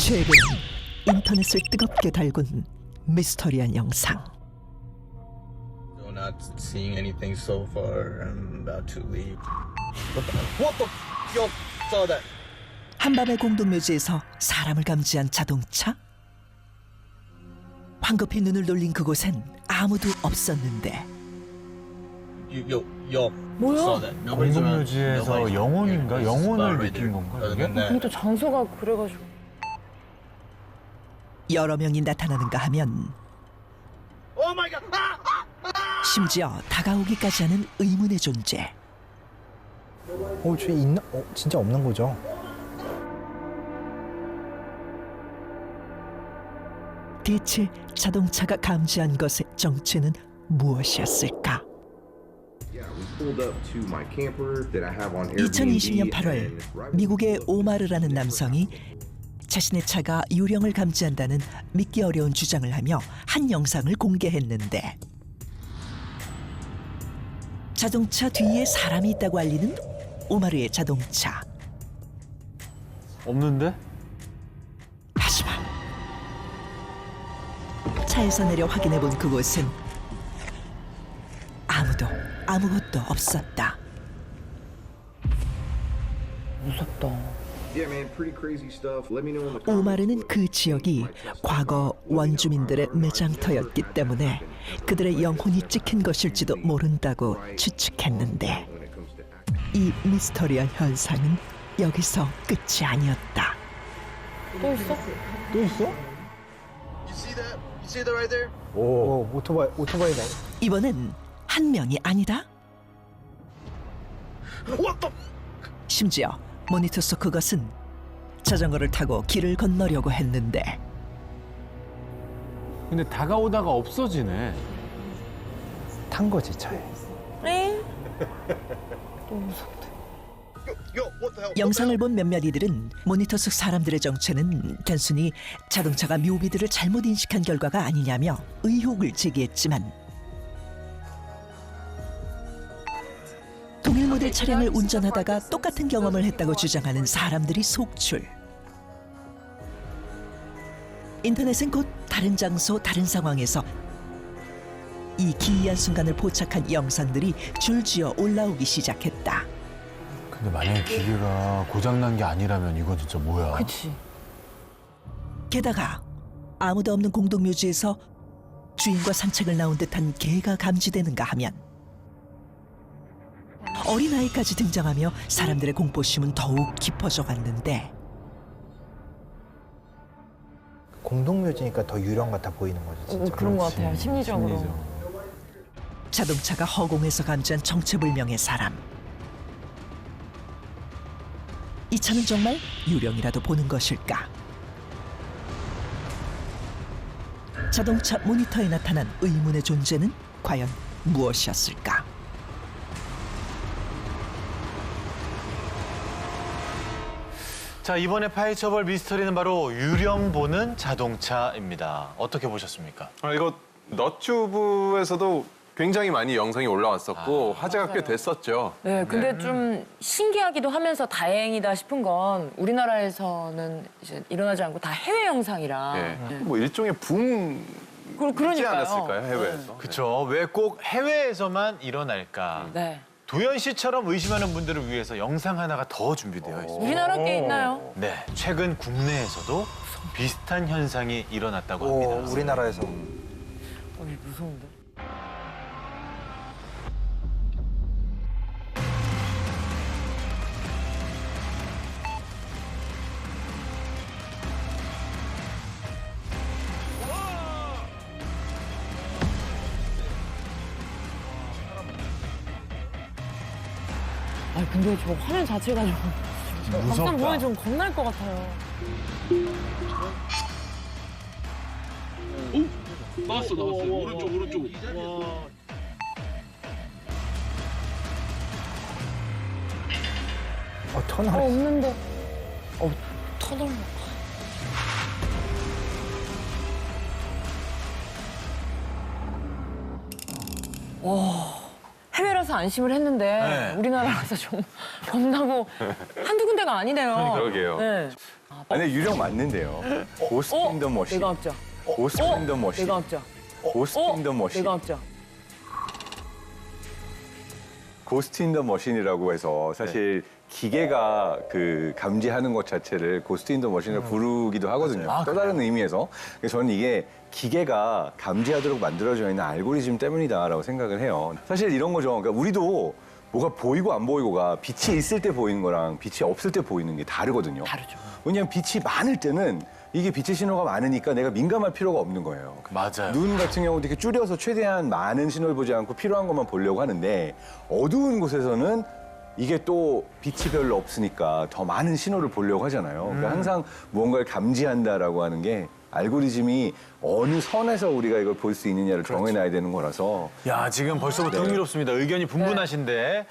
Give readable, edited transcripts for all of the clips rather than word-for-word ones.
최근 인터넷을 뜨겁게 달군 미스터리한 영상. So not seeing anything so far. I'm about to leave. What the? Yo, saw that. 한밤의 공동묘지에서 사람을 감지한 자동차? 황급히 눈을 돌린 그곳엔 아무도 없었는데 Yo. 뭐야? Saw that. Nobody's around. 공동묘지에서 Nobody's 영혼인가? here. This is 영혼을 about right 느낀 there. 건가, Other 이게? than that, 근데 또 장소가 그래가지고. 여러 명이 나타나는가 하면 Oh my God! 심지어 다가오기까지 하는 의문의 존재. 저 있나? 진짜 없는 거죠? 대체 자동차가 감지한 것의 정체는 무엇이었을까? 2020년 8월 미국의 오마르라는 남성이 자신의 차가 유령을 감지한다는 믿기 어려운 주장을 하며 한 영상을 공개했는데 자동차 뒤에 사람이 있다고 알리는 오마르의 자동차. 없는데? 하지만 차에서 내려 확인해본 그곳은 아무것도 없었다. 무섭다. 오마르는 그 지역이 과거 원주민들의 매장터였기 때문에 그들의 영혼이 찍힌 것일지도 모른다고 추측했는데 이 미스터리한 현상은 여기서 끝이 아니었다. 또 있어? 또 있어? You see that? You see that right there? 오, 오토바이다. 이번엔 한 명이 아니다. What the? 심지어 모니터 속 그것은 자전거를 타고 길을 건너려고 했는데 근데 다가오다가 없어지네. 탄 거지, 차에. 에? 또 무섭다. Yo, what the hell? 영상을 본 몇몇 이들은 모니터 속 사람들의 정체는 단순히 자동차가 묘비들을 잘못 인식한 결과가 아니냐며 의혹을 제기했지만 동일 모델 차량을 운전하다가 똑같은 경험을 했다고 주장하는 사람들이 속출. 인터넷은 곧 다른 장소, 다른 상황에서 이 기이한 순간을 포착한 영상들이 줄지어 올라오기 시작했다. 근데 만약에 기계가 고장난 게 아니라면 이거 진짜 뭐야? 그치. 게다가 아무도 없는 공동묘지에서 주인과 산책을 나온 듯한 개가 감지되는가 하면 어린아이까지 등장하며 사람들의 공포심은 더욱 깊어져 갔는데 공동묘지니까 더 유령 같아 보이는 거지, 진짜. 그런 것 같아요. 심리적으로. 심리적. 자동차가 허공에서 감지한 정체불명의 사람. 이 차는 정말 유령이라도 보는 것일까? 자동차 모니터에 나타난 의문의 존재는 과연 무엇이었을까? 자, 이번에 파헤쳐볼 미스터리는 바로 유령 보는 자동차입니다. 어떻게 보셨습니까? 이거 너튜브에서도 굉장히 많이 영상이 올라왔었고 화제가 꽤 됐었죠. 네, 근데 좀 신기하기도 하면서 다행이다 싶은 건 우리나라에서는 이제 일어나지 않고 다 해외 영상이라. 예. 뭐 일종의 붐이지 그러니까요. 않았을까요, 해외에서? 그렇죠. 왜 꼭 해외에서만 일어날까? 네. 도연 씨처럼 의심하는 분들을 위해서 영상 하나가 더 준비되어 있습니다. 우리나라 게 있나요? 네, 최근 국내에서도 비슷한 현상이 일어났다고 합니다. 우리나라에서. 이거 무서운데. 근데 저 화면 자체가 좀 막상 보면 좀 겁날 것 같아요. 나왔어. 오른쪽. 터널. 없는데. 터널. 해외라서 안심을 했는데 네. 우리나라라서 좀 겁나고 한두 군데가 아니네요. 그러게요. 네. 아니 유령 맞는데요. 고스트 인 더 머신. 내가 합자. 고스트 인 더 머신. 내가 합자. 고스트 인 더 머신. 내가 합자. 고스트 인 더 머신이라고 해서 사실 기계가 그 감지하는 것 자체를 고스트 인 더 머신을 부르기도 하거든요. 또 다른 의미에서. 그래서 저는 이게 기계가 감지하도록 만들어져 있는 알고리즘 때문이다라고 생각을 해요. 사실 이런 거죠. 그러니까 우리도 뭐가 보이고 안 보이고가 빛이 있을 때 보이는 거랑 빛이 없을 때 보이는 게 다르거든요. 다르죠. 왜냐하면 빛이 많을 때는 이게 빛의 신호가 많으니까 내가 민감할 필요가 없는 거예요. 맞아요. 눈 같은 경우도 이렇게 줄여서 최대한 많은 신호를 보지 않고 필요한 것만 보려고 하는데 어두운 곳에서는 이게 또 빛이 별로 없으니까 더 많은 신호를 보려고 하잖아요. 그러니까 항상 무언가를 감지한다라고 하는 게 알고리즘이 어느 선에서 우리가 이걸 볼 수 있느냐를 정해놔야 되는 거라서 야, 지금 벌써부터 흥미롭습니다. 의견이 분분하신데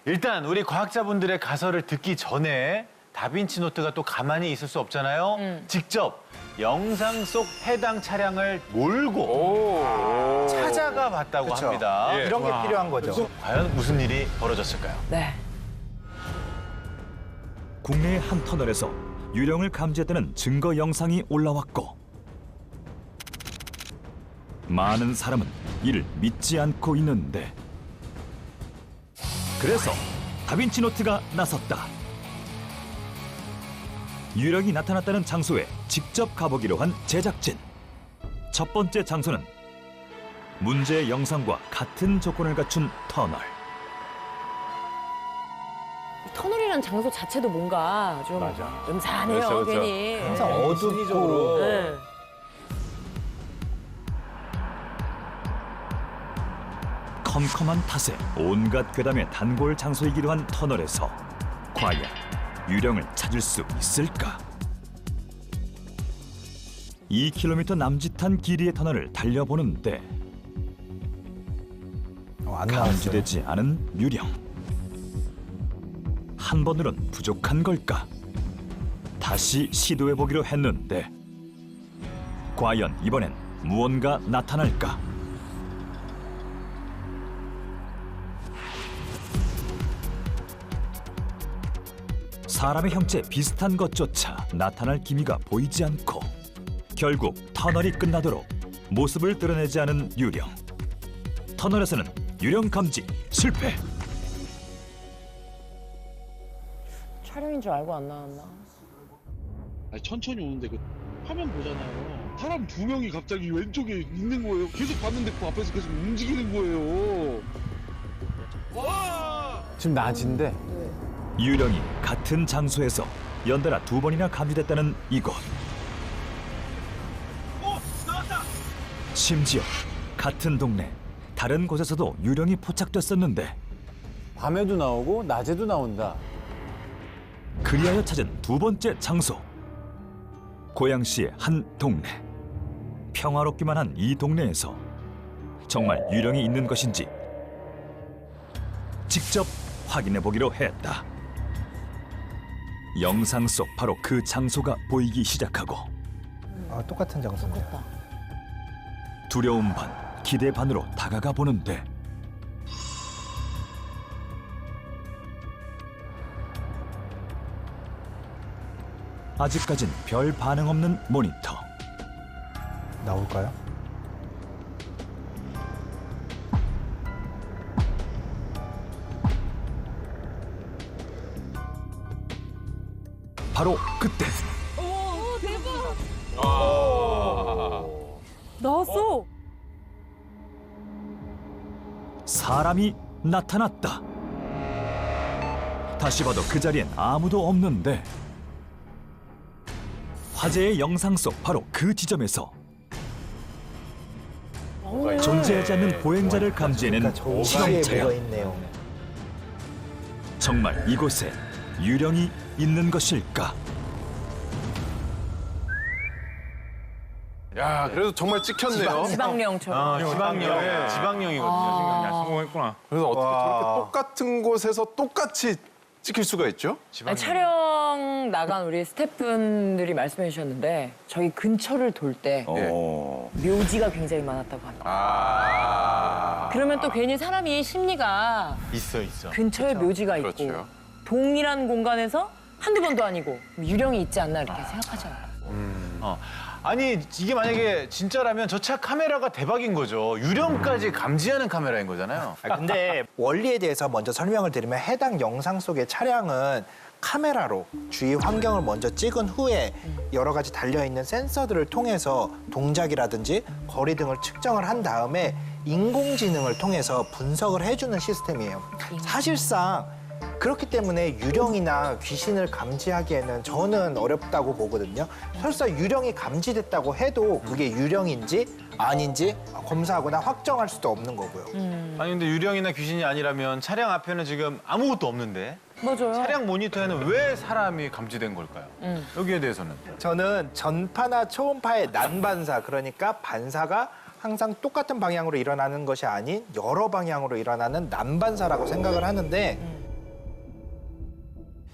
일단 우리 과학자분들의 가설을 듣기 전에 다빈치 노트가 또 가만히 있을 수 없잖아요. 직접 영상 속 해당 차량을 몰고 찾아가 봤다고 합니다. 이런 게 필요한 거죠. 과연 무슨 일이 벌어졌을까요? 네. 국내의 한 터널에서 유령을 감지했다는 증거 영상이 올라왔고 많은 사람은 이를 믿지 않고 있는데 그래서 다빈치 노트가 나섰다. 유령이 나타났다는 장소에 직접 가보기로 한 제작진. 첫 번째 장소는 문제의 영상과 같은 조건을 갖춘 터널. 터널이라는 장소 자체도 뭔가 좀 음산해요, 그렇죠, 그렇죠. 괜히. 항상 어둡고 네. 컴컴한 탓에 온갖 괴담의 단골 장소이기도 한 터널에서 과연 유령을 찾을 수 있을까? 2km 남짓한 길이의 터널을 달려보는데 안 나왔어요. 감지되지 않은 유령. 한 번으론 부족한 걸까? 다시 시도해보기로 했는데 과연 이번엔 무언가 나타날까? 사람의 형체 비슷한 것조차 나타날 기미가 보이지 않고 결국 터널이 끝나도록 모습을 드러내지 않은 유령. 터널에서는 유령 감지 실패. 촬영인 줄 알고 안 나왔나? 아니, 천천히 오는데 그 화면 보잖아요. 사람 두 명이 갑자기 왼쪽에 있는 거예요. 계속 봤는데 그 앞에서 계속 움직이는 거예요. 지금 낮인데 유령이 같은 장소에서 연달아 2번이나 감지됐다는 이곳. 심지어 같은 동네 다른 곳에서도 유령이 포착됐었는데 밤에도 나오고 낮에도 나온다. 그리하여 찾은 2번째 장소. 고양시의 한 동네. 평화롭기만 한 이 동네에서 정말 유령이 있는 것인지 직접 확인해 보기로 했다. 영상 속 바로 그 장소가 보이기 시작하고 똑같은 장소입니다. 두려움 반 기대 반으로 다가가 보는데 아직까진 별 반응 없는 모니터. 나올까요? 바로 그때 나왔어. 사람이 나타났다. 다시 봐도 그 자리엔 아무도 없는데 화제의 영상 속 바로 그 지점에서 존재하지 않는 보행자를 감지해낸 그러니까 저 실험 사이에 차량. 뭐가 있네요. 정말 이곳에 유령이 있는 것일까? 야, 그래도 정말 찍혔네요. 지방령처럼. 지방령이거든요. 성공했구나. 그래서 어떻게 저렇게 똑같은 곳에서 똑같이 찍힐 수가 있죠? 아니, 촬영 나간 우리 스태프분들이 말씀해 주셨는데 저희 근처를 돌 때 묘지가 굉장히 많았다고 합니다. 그러면 또 괜히 사람이 심리가 있어. 근처에 묘지가 있고 그렇죠. 동일한 공간에서 한두 번도 아니고 유령이 있지 않나 이렇게 생각하잖아요. 아니 이게 만약에 진짜라면 저 차 카메라가 대박인 거죠. 유령까지 감지하는 카메라인 거잖아요. 근데 원리에 대해서 먼저 설명을 드리면 해당 영상 속의 차량은 카메라로 주위 환경을 먼저 찍은 후에 여러 가지 달려있는 센서들을 통해서 동작이라든지 거리 등을 측정을 한 다음에 인공지능을 통해서 분석을 해주는 시스템이에요. 사실상 그렇기 때문에 유령이나 귀신을 감지하기에는 저는 어렵다고 보거든요. 설사 유령이 감지됐다고 해도 그게 유령인지 아닌지 검사하거나 확정할 수도 없는 거고요. 아니 근데 유령이나 귀신이 아니라면 차량 앞에는 지금 아무것도 없는데 맞아요. 차량 모니터에는 왜 사람이 감지된 걸까요? 여기에 대해서는. 저는 전파나 초음파의 난반사, 그러니까 반사가 항상 똑같은 방향으로 일어나는 것이 아닌 여러 방향으로 일어나는 난반사라고 생각을 하는데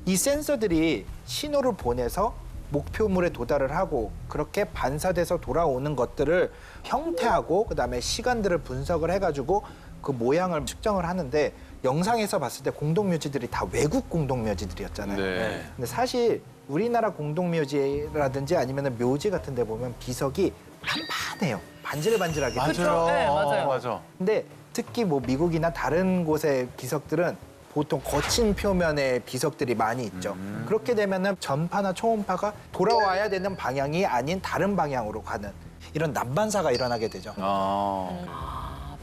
이 센서들이 신호를 보내서 목표물에 도달을 하고 그렇게 반사돼서 돌아오는 것들을 형태하고 그다음에 시간들을 분석을 해가지고 그 모양을 측정을 하는데 영상에서 봤을 때 공동묘지들이 다 외국 공동묘지들이었잖아요. 네. 근데 사실 우리나라 공동묘지라든지 아니면 묘지 같은 데 보면 비석이 판판해요. 반질반질하게. 그렇죠. 네, 맞아요. 맞아. 근데 특히 뭐 미국이나 다른 곳의 비석들은 보통 거친 표면의 비석들이 많이 있죠. 그렇게 되면은 전파나 초음파가 돌아와야 되는 방향이 아닌 다른 방향으로 가는 이런 난반사가 일어나게 되죠.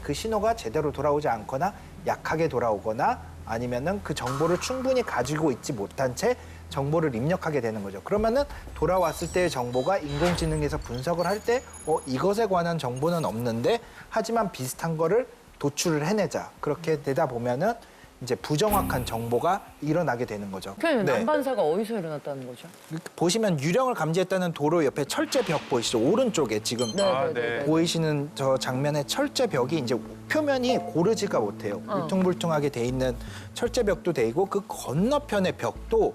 그 신호가 제대로 돌아오지 않거나 약하게 돌아오거나 아니면은 그 정보를 충분히 가지고 있지 못한 채 정보를 입력하게 되는 거죠. 그러면은 돌아왔을 때의 정보가 인공지능에서 분석을 할 때 이것에 관한 정보는 없는데 하지만 비슷한 거를 도출을 해내자. 그렇게 되다 보면은 이제 부정확한 정보가 일어나게 되는 거죠. 그럼 네. 난반사가 어디서 일어났다는 거죠? 보시면 유령을 감지했다는 도로 옆에 철제 벽 보이시죠? 오른쪽에 지금 네. 보이시는 저 장면의 철제 벽이 이제 표면이 고르지가 못해요. 울퉁불퉁하게 돼 있는 철제 벽도 돼 있고 그 건너편의 벽도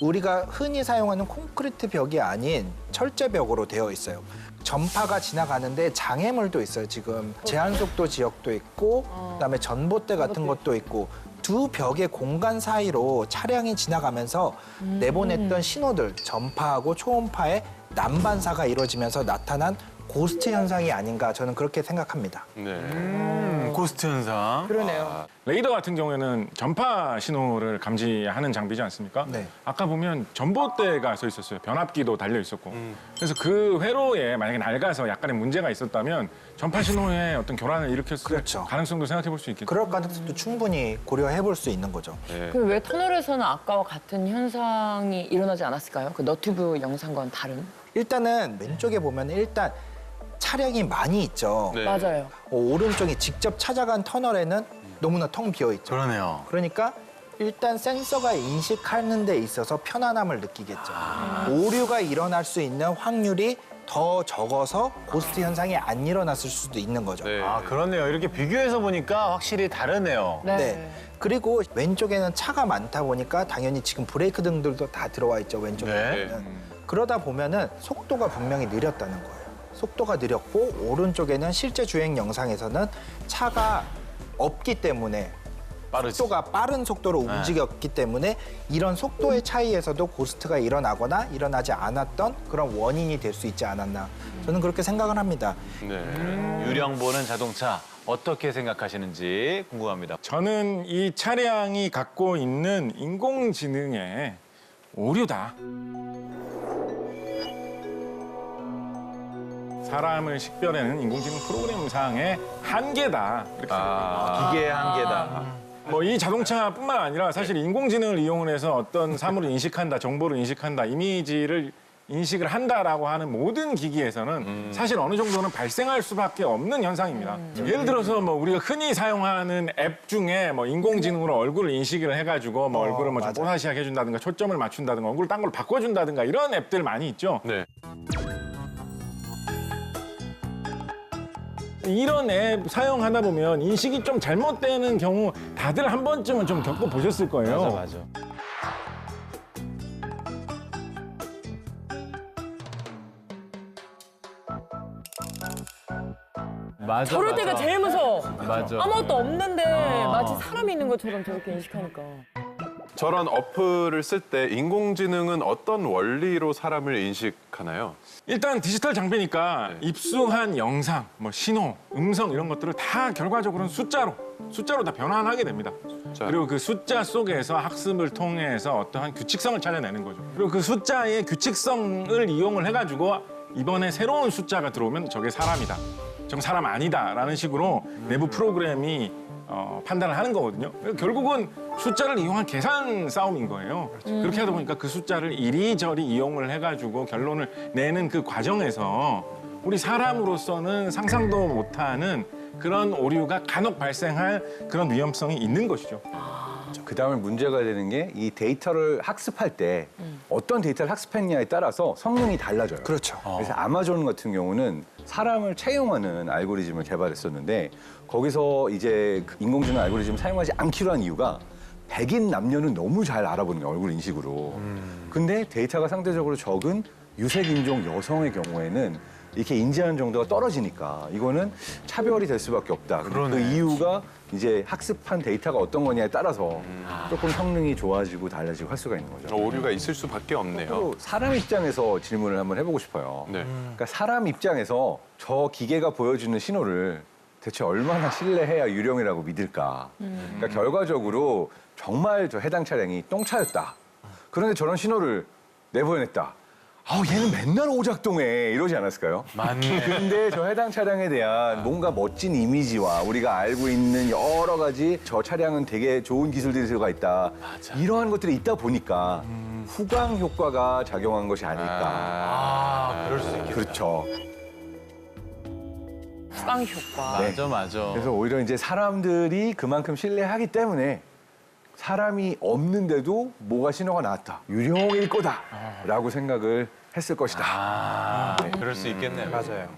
우리가 흔히 사용하는 콘크리트 벽이 아닌 철제 벽으로 되어 있어요. 전파가 지나가는데 장애물도 있어요. 지금 제한속도 지역도 있고 그다음에 전봇대 같은 것도 있고 두 벽의 공간 사이로 차량이 지나가면서 내보냈던 신호들, 전파하고 초음파의 난반사가 이루어지면서 나타난 고스트 현상이 아닌가 저는 그렇게 생각합니다. 고스트 현상. 그러네요. 레이더 같은 경우에는 전파 신호를 감지하는 장비지 않습니까? 네. 아까 보면 전봇대가 서 있었어요. 변압기도 달려 있었고. 그래서 그 회로에 만약에 낡아서 약간의 문제가 있었다면 전파 신호에 어떤 교란을 일으켰을 그렇죠. 가능성도 생각해 볼 수 있겠죠. 그럴 가능성도 충분히 고려해 볼 수 있는 거죠. 그럼 왜 터널에서는 아까와 같은 현상이 일어나지 않았을까요? 그 너튜브 영상과는 다른? 일단은 왼쪽에 보면 일단 차량이 많이 있죠. 네. 맞아요. 오른쪽에 직접 찾아간 터널에는 너무나 텅 비어 있죠. 그러네요. 그러니까 일단 센서가 인식하는 데 있어서 편안함을 느끼겠죠. 오류가 일어날 수 있는 확률이 더 적어서 고스트 현상이 안 일어났을 수도 있는 거죠. 네. 아 그렇네요. 이렇게 비교해서 보니까 확실히 다르네요. 네. 그리고 왼쪽에는 차가 많다 보니까 당연히 지금 브레이크 등들도 다 들어와 있죠, 왼쪽에. 네. 그러다 보면은 속도가 분명히 느렸다는 거예요. 속도가 느렸고 오른쪽에는 실제 주행 영상에서는 차가 없기 때문에 빠르지. 속도가 빠른 속도로 움직였기 때문에 이런 속도의 차이에서도 고스트가 일어나거나 일어나지 않았던 그런 원인이 될 수 있지 않았나. 저는 그렇게 생각을 합니다. 유령 보는 자동차 어떻게 생각하시는지 궁금합니다. 저는 이 차량이 갖고 있는 인공지능의 오류다. 사람을 식별하는 인공지능 프로그램상의 한계다. 이렇게 생각합니다. 기계의 한계다. 뭐 이 자동차뿐만 아니라 사실 인공지능을 이용을 해서 어떤 사물을 인식한다, 정보를 인식한다, 이미지를 인식을 한다라고 하는 모든 기기에서는 사실 어느 정도는 발생할 수밖에 없는 현상입니다. 예를 들어서 뭐 우리가 흔히 사용하는 앱 중에 뭐 인공지능으로 얼굴을 인식을 해가지고 뭐 얼굴을 뭐 좀 맞아요. 뽀사시하게 해준다든가 초점을 맞춘다든가 얼굴을 딴 걸로 바꿔준다든가 이런 앱들 많이 있죠. 네. 이런 앱 사용하다 보면 인식이 좀 잘못되는 경우 다들 한 번쯤은 좀 겪어보셨을 거예요. 맞아. 맞아. 저럴 때가 제일 무서워. 맞아. 아무것도 없는데 마치 사람이 있는 것처럼 저렇게 인식하니까. 저런 어플을 쓸 때 인공지능은 어떤 원리로 사람을 인식하나요? 일단 디지털 장비니까 입수한 영상, 뭐 신호, 음성 이런 것들을 다 결과적으로는 숫자로 다 변환하게 됩니다. 그리고 그 숫자 속에서 학습을 통해서 어떠한 규칙성을 찾아내는 거죠. 그리고 그 숫자의 규칙성을 이용을 해가지고 이번에 새로운 숫자가 들어오면 저게 사람이다. 저건 사람 아니다라는 식으로 내부 프로그램이 판단을 하는 거거든요. 결국은 숫자를 이용한 계산 싸움인 거예요. 그렇게 하다 보니까 그 숫자를 이리저리 이용을 해가지고 결론을 내는 그 과정에서 우리 사람으로서는 상상도 못하는 그런 오류가 간혹 발생할 그런 위험성이 있는 것이죠. 그 다음에 문제가 되는 게 이 데이터를 학습할 때 어떤 데이터를 학습했냐에 따라서 성능이 달라져요. 그렇죠. 그래서 아마존 같은 경우는 사람을 채용하는 알고리즘을 개발했었는데 거기서 이제 그 인공지능 알고리즘을 사용하지 않기로 한 이유가 백인 남녀는 너무 잘 알아보는 거예요, 얼굴 인식으로. 근데 데이터가 상대적으로 적은 유색인종 여성의 경우에는 이렇게 인지하는 정도가 떨어지니까 이거는 차별이 될 수밖에 없다. 근데 그 이유가 이제 학습한 데이터가 어떤 거냐에 따라서 조금 성능이 좋아지고 달라지고 할 수가 있는 거죠. 오류가 있을 수밖에 없네요. 또 사람 입장에서 질문을 한번 해보고 싶어요. 네. 그러니까 사람 입장에서 저 기계가 보여주는 신호를 대체 얼마나 신뢰해야 유령이라고 믿을까? 그러니까 결과적으로 정말 저 해당 차량이 똥차였다. 그런데 저런 신호를 내보냈다. 얘는 맨날 오작동해 이러지 않았을까요? 맞네. 근데 저 해당 차량에 대한 뭔가 멋진 이미지와 우리가 알고 있는 여러 가지 저 차량은 되게 좋은 기술들이 들어가 있다. 이러한 것들이 있다 보니까 후광 효과가 작용한 것이 아닐까. 그럴 수 있겠다. 그렇죠. 후광 효과. 네. 맞아. 그래서 오히려 이제 사람들이 그만큼 신뢰하기 때문에 사람이 없는데도 뭐가 신호가 나왔다. 유령일 거다라고 생각을 했을 것이다. 그럴 수 있겠네요. 맞아요.